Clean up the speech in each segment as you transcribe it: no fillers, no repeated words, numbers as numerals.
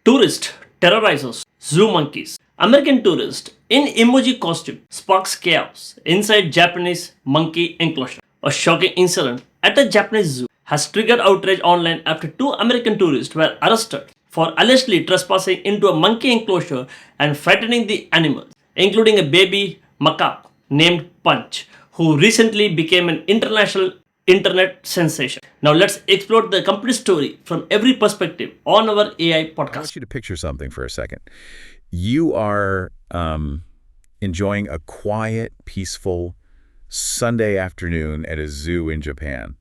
Tourist terrorizes zoo monkeys. American tourist in emoji costume sparks chaos inside Japanese monkey enclosure. A shocking incident at a Japanese zoo has triggered outrage online after two American tourists were arrested for allegedly trespassing into a monkey enclosure and frightening the animals, including a baby macaque named Punch, who recently became an international internet sensation. Now let's explore the complete story from every perspective on our AI I podcast. want you to picture something for a second. You are enjoying a quiet, peaceful Sunday afternoon at a zoo in Japan.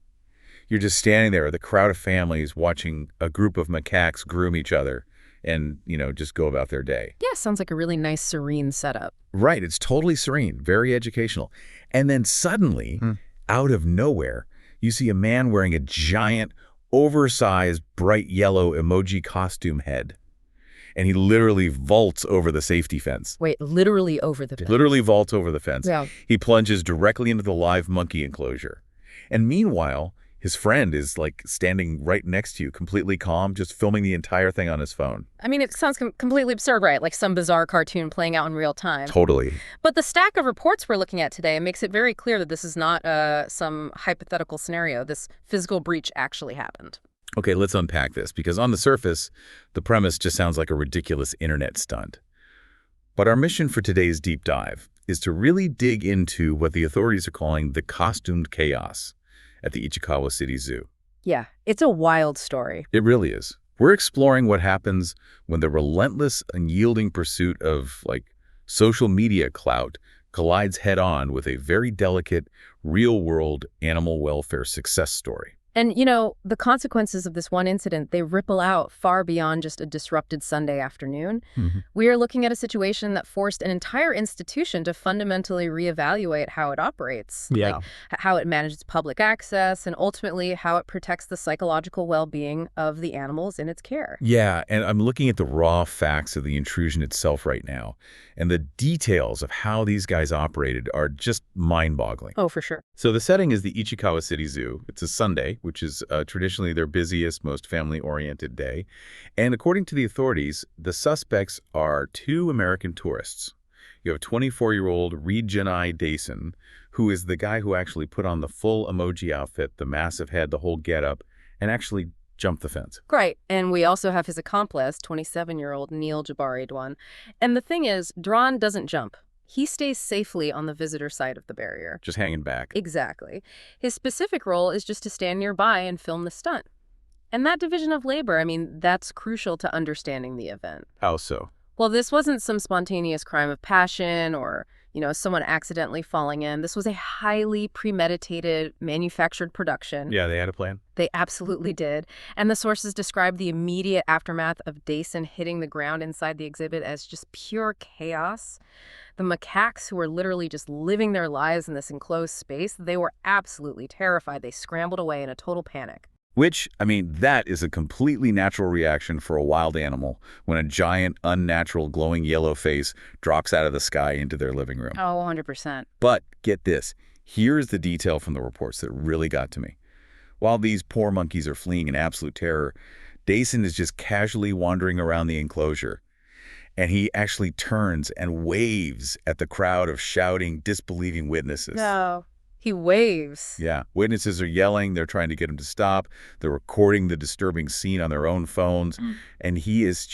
You're just standing there with a crowd of families watching a group of macaques groom each other and, just go about their day. Yeah, sounds like a really nice, serene setup. Right, it's totally serene, very educational. And then suddenly, out of nowhere, you see a man wearing a giant, oversized, bright yellow emoji costume head. And he literally vaults over the safety fence. Wait, literally over the fence? Literally vaults over the fence. Yeah. He plunges directly into the live monkey enclosure. And meanwhile, his friend is standing right next to you, completely calm, just filming the entire thing on his phone. I mean, it sounds completely absurd, right? Like some bizarre cartoon playing out in real time. Totally. But the stack of reports we're looking at today makes it very clear that this is not some hypothetical scenario. This physical breach actually happened. Okay, let's unpack this, because on the surface, the premise just sounds like a ridiculous internet stunt. But our mission for today's deep dive is to really dig into what the authorities are calling the costumed chaos at the Ichikawa City Zoo. Yeah, it's a wild story. It really is. We're exploring what happens when the relentless, unyielding pursuit of, social media clout collides head-on with a very delicate, real-world animal welfare success story. And, the consequences of this one incident, they ripple out far beyond just a disrupted Sunday afternoon. We are looking at a situation that forced an entire institution to fundamentally reevaluate how it operates. Yeah. How it manages public access, and ultimately how it protects the psychological well-being of the animals in its care. Yeah, and I'm looking at the raw facts of the intrusion itself right now, and the details of how these guys operated are just mind-boggling. Oh, for sure. So the setting is the Ichikawa City Zoo. It's a Sunday, which is traditionally their busiest, most family-oriented day. And according to the authorities, the suspects are two American tourists. You have 24-year-old Regenai Dason, who is the guy who actually put on the full emoji outfit, the massive head, the whole getup, and actually jumped the fence. Right. And we also have his accomplice, 27-year-old Neil Jabari Dwan. And the thing is, Dwan doesn't jump. He stays safely on the visitor side of the barrier. Just hanging back. Exactly. His specific role is just to stand nearby and film the stunt. And that division of labor, that's crucial to understanding the event. How so? Well, this wasn't some spontaneous crime of passion or, someone accidentally falling in. This was a highly premeditated, manufactured production. Yeah, they had a plan. They absolutely did. And the sources described the immediate aftermath of Dason hitting the ground inside the exhibit as just pure chaos. The macaques, who were literally just living their lives in this enclosed space, they were absolutely terrified. They scrambled away in a total panic. Which, that is a completely natural reaction for a wild animal when a giant, unnatural, glowing yellow face drops out of the sky into their living room. Oh, 100%. But get this, here's the detail from the reports that really got to me. While these poor monkeys are fleeing in absolute terror, Dason is just casually wandering around the enclosure. And he actually turns and waves at the crowd of shouting, disbelieving witnesses. No. He waves. Yeah. Witnesses are yelling. They're trying to get him to stop. They're recording the disturbing scene on their own phones. And he's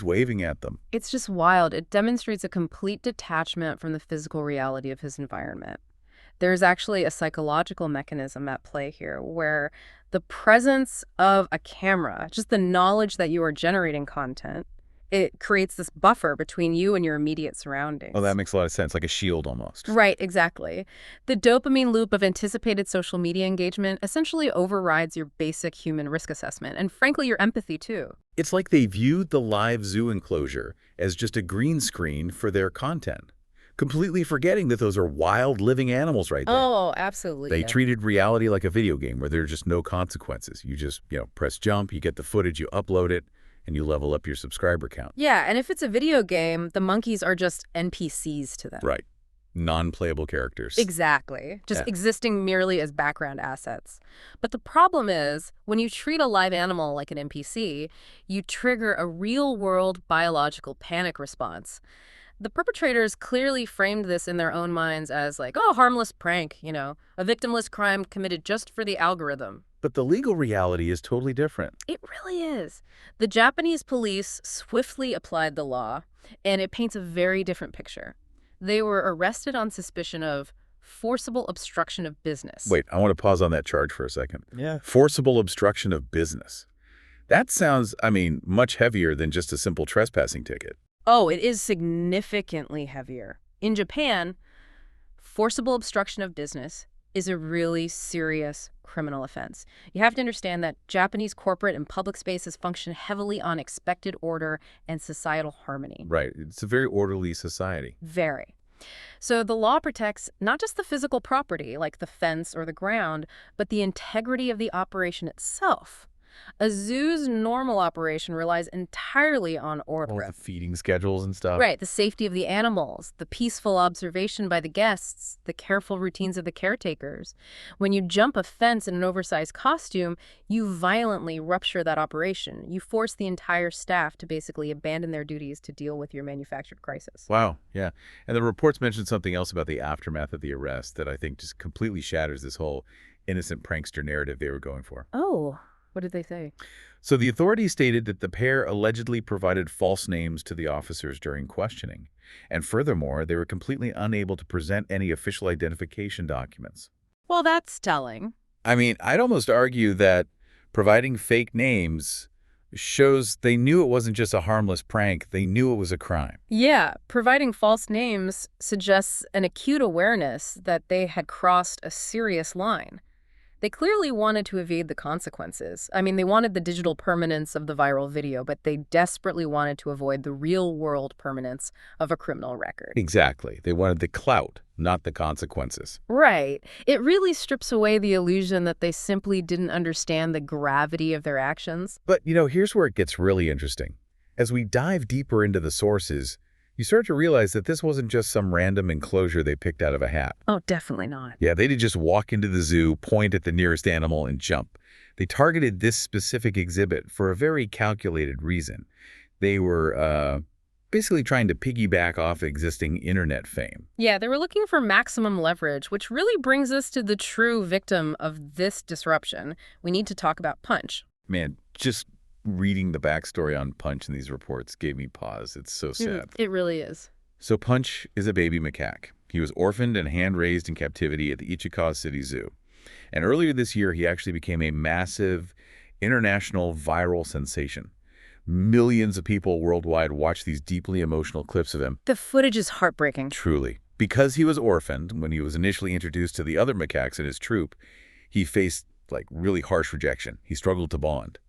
waving at them. It's just wild. It demonstrates a complete detachment from the physical reality of his environment. There's actually a psychological mechanism at play here where the presence of a camera, just the knowledge that you are generating content, it creates this buffer between you and your immediate surroundings. Oh, that makes a lot of sense, like a shield almost. Right, exactly. The dopamine loop of anticipated social media engagement essentially overrides your basic human risk assessment, and frankly, your empathy too. It's like they viewed the live zoo enclosure as just a green screen for their content, completely forgetting that those are wild living animals right there. Oh, absolutely. They treated reality like a video game where there are just no consequences. You just, press jump, you get the footage, you upload it, and you level up your subscriber count. Yeah, and if it's a video game, the monkeys are just NPCs to them. Right. Non-playable characters. Exactly. Just Yeah. existing merely as background assets. But the problem is, when you treat a live animal like an NPC, you trigger a real-world biological panic response. The perpetrators clearly framed this in their own minds as like, oh, harmless prank, a victimless crime committed just for the algorithm. But the legal reality is totally different. It really is. The Japanese police swiftly applied the law, and it paints a very different picture. They were arrested on suspicion of forcible obstruction of business. Wait, I want to pause on that charge for a second. Yeah. Forcible obstruction of business. That sounds, much heavier than just a simple trespassing ticket. Oh, it is significantly heavier. In Japan, forcible obstruction of business is a really serious criminal offense. You have to understand that Japanese corporate and public spaces function heavily on expected order and societal harmony. Right. It's a very orderly society. Very. So the law protects not just the physical property, like the fence or the ground, but the integrity of the operation itself. A zoo's normal operation relies entirely on All order. the feeding schedules and stuff. Right, the safety of the animals, the peaceful observation by the guests, the careful routines of the caretakers. When you jump a fence in an oversized costume, you violently rupture that operation. You force the entire staff to basically abandon their duties to deal with your manufactured crisis. Wow, yeah. And the reports mentioned something else about the aftermath of the arrest that I think just completely shatters this whole innocent prankster narrative they were going for. Oh, what did they say? So the authorities stated that the pair allegedly provided false names to the officers during questioning. And furthermore, they were completely unable to present any official identification documents. Well, that's telling. I'd almost argue that providing fake names shows they knew it wasn't just a harmless prank, they knew it was a crime. Yeah, providing false names suggests an acute awareness that they had crossed a serious line. They clearly wanted to evade the consequences. They wanted the digital permanence of the viral video, but they desperately wanted to avoid the real-world permanence of a criminal record. Exactly. They wanted the clout, not the consequences. Right. It really strips away the illusion that they simply didn't understand the gravity of their actions. But, here's where it gets really interesting. As we dive deeper into the sources, you start to realize that this wasn't just some random enclosure they picked out of a hat. Oh, definitely not. Yeah, they didn't just walk into the zoo, point at the nearest animal, and jump. They targeted this specific exhibit for a very calculated reason. They were basically trying to piggyback off existing internet fame. Yeah, they were looking for maximum leverage, which really brings us to the true victim of this disruption. We need to talk about Punch. Man, just reading the backstory on Punch in these reports gave me pause. It's so sad. It really is. So Punch is a baby macaque. He was orphaned and hand-raised in captivity at the Ichikawa City Zoo. And earlier this year, he actually became a massive international viral sensation. Millions of people worldwide watch these deeply emotional clips of him. The footage is heartbreaking. Truly. Because he was orphaned, when he was initially introduced to the other macaques in his troop, he faced, really harsh rejection. He struggled to bond.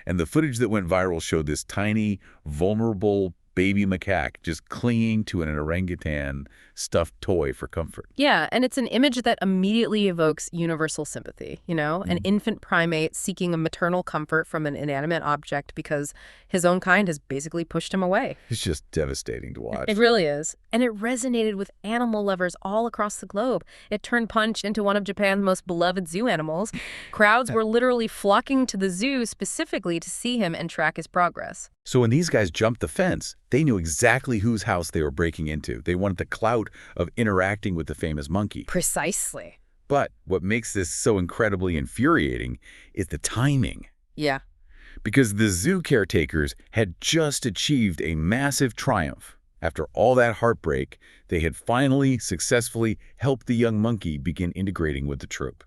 And the footage that went viral showed this tiny, vulnerable baby macaque just clinging to an orangutan stuffed toy for comfort. Yeah, and it's an image that immediately evokes universal sympathy, an infant primate seeking a maternal comfort from an inanimate object because his own kind has basically pushed him away. It's just devastating to watch. It really is. And it resonated with animal lovers all across the globe. It turned Punch into one of Japan's most beloved zoo animals. Crowds were literally flocking to the zoo specifically to see him and track his progress. So when these guys jumped the fence, they knew exactly whose house they were breaking into. They wanted the clout of interacting with the famous monkey. Precisely. But what makes this so incredibly infuriating is the timing. Yeah. Because the zoo caretakers had just achieved a massive triumph. After all that heartbreak, they had finally successfully helped the young monkey begin integrating with the troop.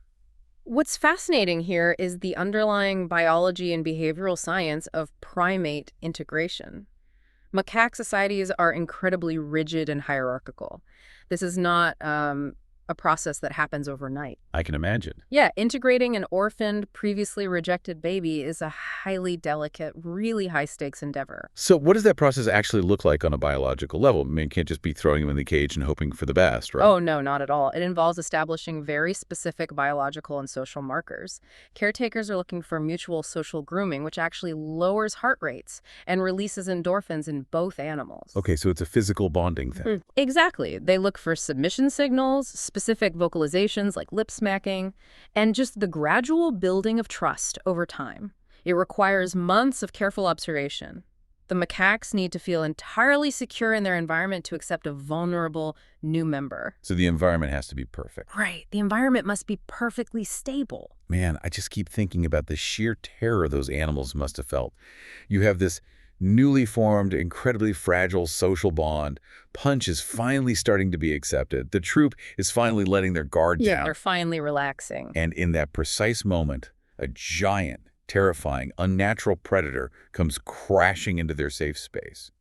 What's fascinating here is the underlying biology and behavioral science of primate integration. Macaque societies are incredibly rigid and hierarchical. This is not a a process that happens overnight. I can imagine. Yeah, integrating an orphaned, previously rejected baby is a highly delicate, really high-stakes endeavor. So what does that process actually look like on a biological level? I mean, you can't just be throwing them in the cage and hoping for the best, right? Oh, no, not at all. It involves establishing very specific biological and social markers. Caretakers are looking for mutual social grooming, which actually lowers heart rates and releases endorphins in both animals. Okay, so it's a physical bonding thing. Exactly. They look for submission signals, specific vocalizations like lip smacking, and just the gradual building of trust over time. It requires months of careful observation. The macaques need to feel entirely secure in their environment to accept a vulnerable new member. So the environment has to be perfect. Right. The environment must be perfectly stable. Man, I just keep thinking about the sheer terror those animals must have felt. You have this newly formed, incredibly fragile social bond. Punch is finally starting to be accepted. The troop is finally letting their guard down. They're finally relaxing. And in that precise moment, a giant, terrifying, unnatural predator comes crashing into their safe space.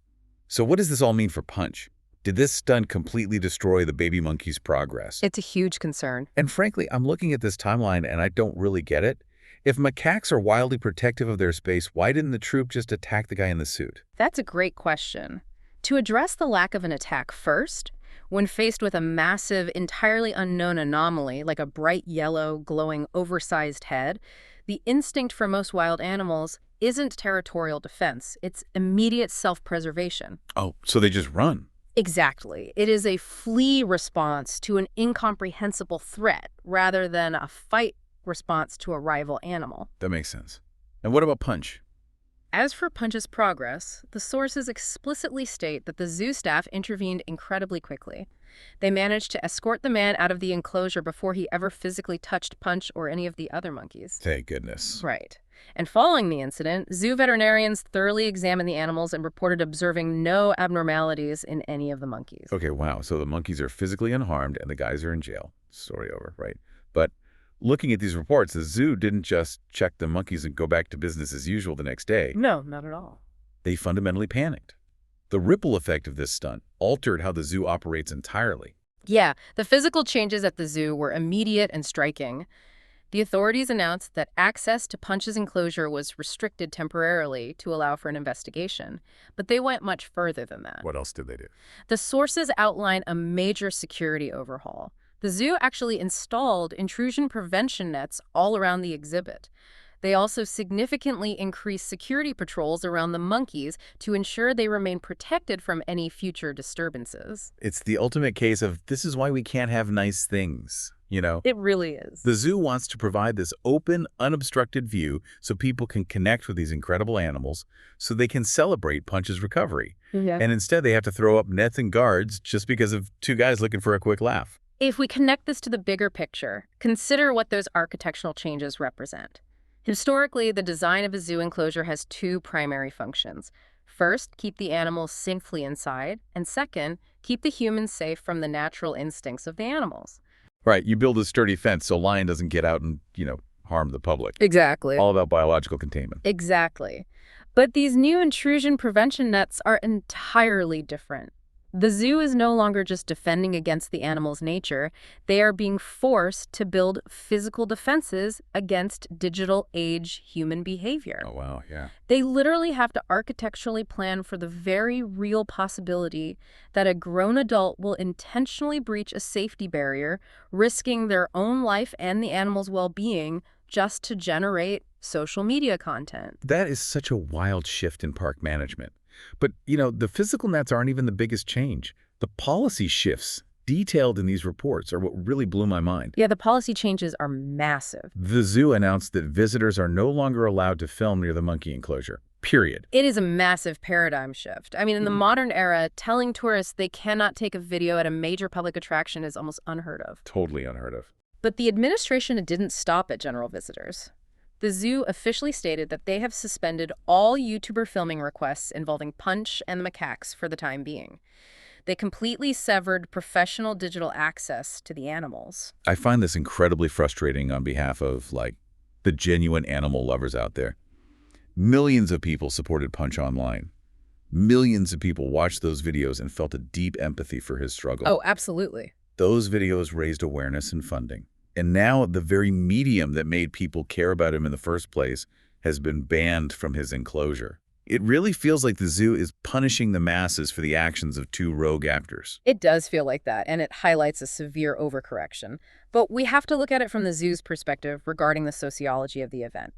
So what does this all mean for Punch? Did this stunt completely destroy the baby monkey's progress? It's a huge concern. And frankly, I'm looking at this timeline and I don't really get it. If macaques are wildly protective of their space, why didn't the troop just attack the guy in the suit? That's a great question. To address the lack of an attack first, when faced with a massive, entirely unknown anomaly like a bright yellow, glowing, oversized head, the instinct for most wild animals isn't territorial defense. It's immediate self-preservation. Oh, so they just run. Exactly. It is a flee response to an incomprehensible threat rather than a fight response to a rival animal. That makes sense. And what about Punch? As for Punch's progress, the sources explicitly state that the zoo staff intervened incredibly quickly. They managed to escort the man out of the enclosure before he ever physically touched Punch or any of the other monkeys. Thank goodness. Right. And following the incident, zoo veterinarians thoroughly examined the animals and reported observing no abnormalities in any of the monkeys. Okay, wow. So the monkeys are physically unharmed and the guys are in jail. Story over, right? But looking at these reports, the zoo didn't just check the monkeys and go back to business as usual the next day. No, not at all. They fundamentally panicked. The ripple effect of this stunt altered how the zoo operates entirely. Yeah, the physical changes at the zoo were immediate and striking. The authorities announced that access to Punch's enclosure was restricted temporarily to allow for an investigation, but they went much further than that. What else did they do? The sources outline a major security overhaul. The zoo actually installed intrusion prevention nets all around the exhibit. They also significantly increased security patrols around the monkeys to ensure they remain protected from any future disturbances. It's the ultimate case of this is why we can't have nice things, you know? It really is. The zoo wants to provide this open, unobstructed view so people can connect with these incredible animals so they can celebrate Punch's recovery. Yeah. And instead they have to throw up nets and guards just because of two guys looking for a quick laugh. If we connect this to the bigger picture, consider what those architectural changes represent. Historically, the design of a zoo enclosure has two primary functions. First, keep the animals safely inside, and second, keep the humans safe from the natural instincts of the animals. Right, you build a sturdy fence so a lion doesn't get out and, harm the public. Exactly. All about biological containment. Exactly. But these new intrusion prevention nets are entirely different. The zoo is no longer just defending against the animal's nature. They are being forced to build physical defenses against digital age human behavior. Oh, wow, yeah. They literally have to architecturally plan for the very real possibility that a grown adult will intentionally breach a safety barrier, risking their own life and the animal's well-being just to generate social media content. That is such a wild shift in park management. But, the physical nets aren't even the biggest change. The policy shifts detailed in these reports are what really blew my mind. Yeah, the policy changes are massive. The zoo announced that visitors are no longer allowed to film near the monkey enclosure, period. It is a massive paradigm shift. I mean, in the modern era, telling tourists they cannot take a video at a major public attraction is almost unheard of. Totally unheard of. But the administration didn't stop at general visitors. The zoo officially stated that they have suspended all YouTuber filming requests involving Punch and the macaques for the time being. They completely severed professional digital access to the animals. I find this incredibly frustrating on behalf of, the genuine animal lovers out there. Millions of people supported Punch online. Millions of people watched those videos and felt a deep empathy for his struggle. Oh, absolutely. Those videos raised awareness and funding. And now the very medium that made people care about him in the first place has been banned from his enclosure. It really feels like the zoo is punishing the masses for the actions of two rogue actors. It does feel like that, and it highlights a severe overcorrection. But we have to look at it from the zoo's perspective regarding the sociology of the event.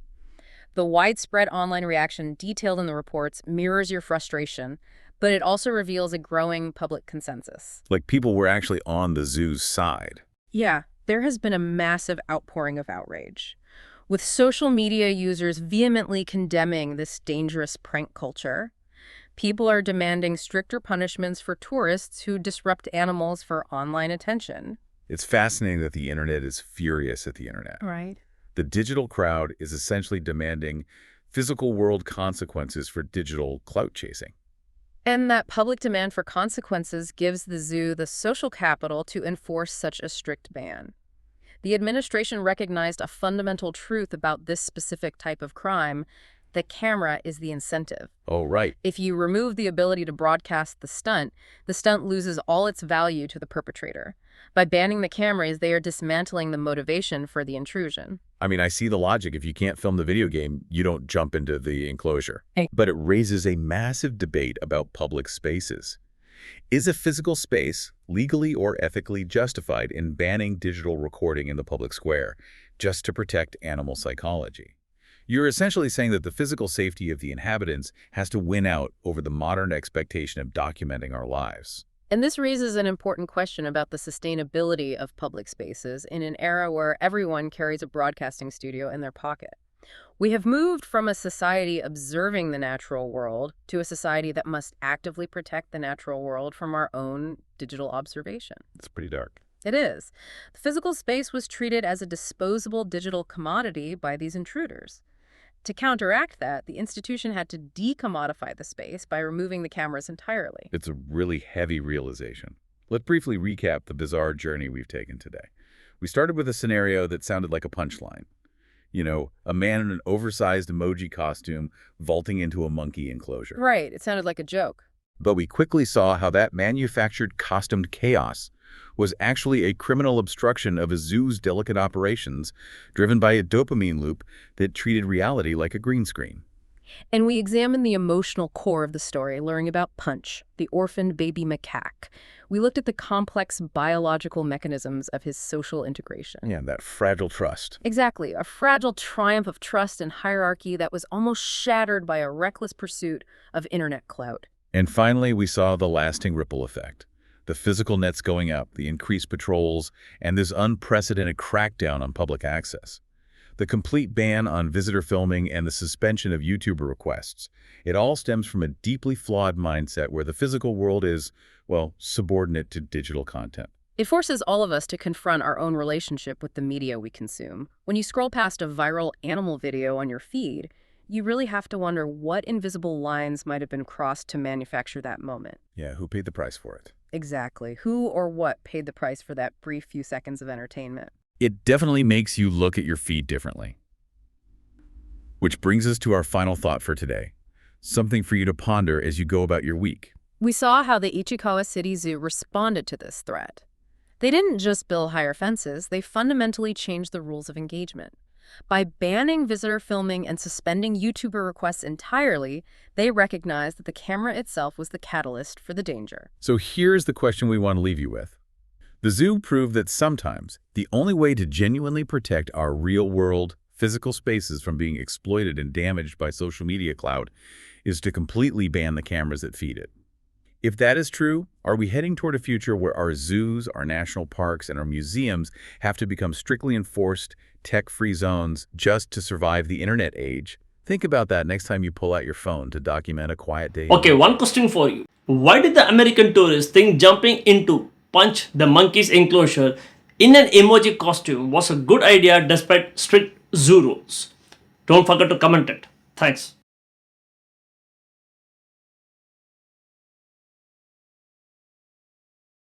The widespread online reaction detailed in the reports mirrors your frustration, but it also reveals a growing public consensus. Like people were actually on the zoo's side. Yeah, there has been a massive outpouring of outrage, with social media users vehemently condemning this dangerous prank culture. People are demanding stricter punishments for tourists who disrupt animals for online attention. It's fascinating that the internet is furious at the internet. Right. The digital crowd is essentially demanding physical world consequences for digital clout chasing. And that public demand for consequences gives the zoo the social capital to enforce such a strict ban. The administration recognized a fundamental truth about this specific type of crime. The camera is the incentive. Oh, right. If you remove the ability to broadcast the stunt loses all its value to the perpetrator. By banning the cameras, they are dismantling the motivation for the intrusion. I mean, I see the logic. If you can't film the video game, you don't jump into the enclosure. Hey. But it raises a massive debate about public spaces. Is a physical space legally or ethically justified in banning digital recording in the public square just to protect animal psychology? You're essentially saying that the physical safety of the inhabitants has to win out over the modern expectation of documenting our lives. And this raises an important question about the sustainability of public spaces in an era where everyone carries a broadcasting studio in their pocket. We have moved from a society observing the natural world to a society that must actively protect the natural world from our own digital observation. It's pretty dark. It is. The physical space was treated as a disposable digital commodity by these intruders. To counteract that, the institution had to decommodify the space by removing the cameras entirely. It's a really heavy realization. Let's briefly recap the bizarre journey we've taken today. We started with a scenario that sounded like a punchline. You know, a man in an oversized emoji costume vaulting into a monkey enclosure. Right, it sounded like a joke. But we quickly saw how that manufactured costumed chaos was actually a criminal obstruction of a zoo's delicate operations, driven by a dopamine loop that treated reality like a green screen. And we examined the emotional core of the story, learning about Punch, the orphaned baby macaque. We looked at the complex biological mechanisms of his social integration. Yeah, that fragile trust. Exactly, a fragile triumph of trust and hierarchy that was almost shattered by a reckless pursuit of internet clout. And finally, we saw the lasting ripple effect. The physical nets going up, the increased patrols, and this unprecedented crackdown on public access. The complete ban on visitor filming and the suspension of YouTuber requests. It all stems from a deeply flawed mindset where the physical world is, well, subordinate to digital content. It forces all of us to confront our own relationship with the media we consume. When you scroll past a viral animal video on your feed, you really have to wonder what invisible lines might have been crossed to manufacture that moment. Yeah, who paid the price for it? Exactly. Who or what paid the price for that brief few seconds of entertainment? It definitely makes you look at your feed differently. Which brings us to our final thought for today. Something for you to ponder as you go about your week. We saw how the Ichikawa City Zoo responded to this threat. They didn't just build higher fences, they fundamentally changed the rules of engagement. By banning visitor filming and suspending YouTuber requests entirely, they recognized that the camera itself was the catalyst for the danger. So here's the question we want to leave you with. The zoo proved that sometimes the only way to genuinely protect our real-world, physical spaces from being exploited and damaged by social media clout is to completely ban the cameras that feed it. If that is true, are we heading toward a future where our zoos, our national parks, and our museums have to become strictly enforced, tech-free zones just to survive the internet age? Think about that next time you pull out your phone to document a quiet day. Okay, one question for you. Why did the American tourists think jumping into Punch the monkey's enclosure in an emoji costume was a good idea despite strict zoo rules? Don't forget to comment it. Thanks.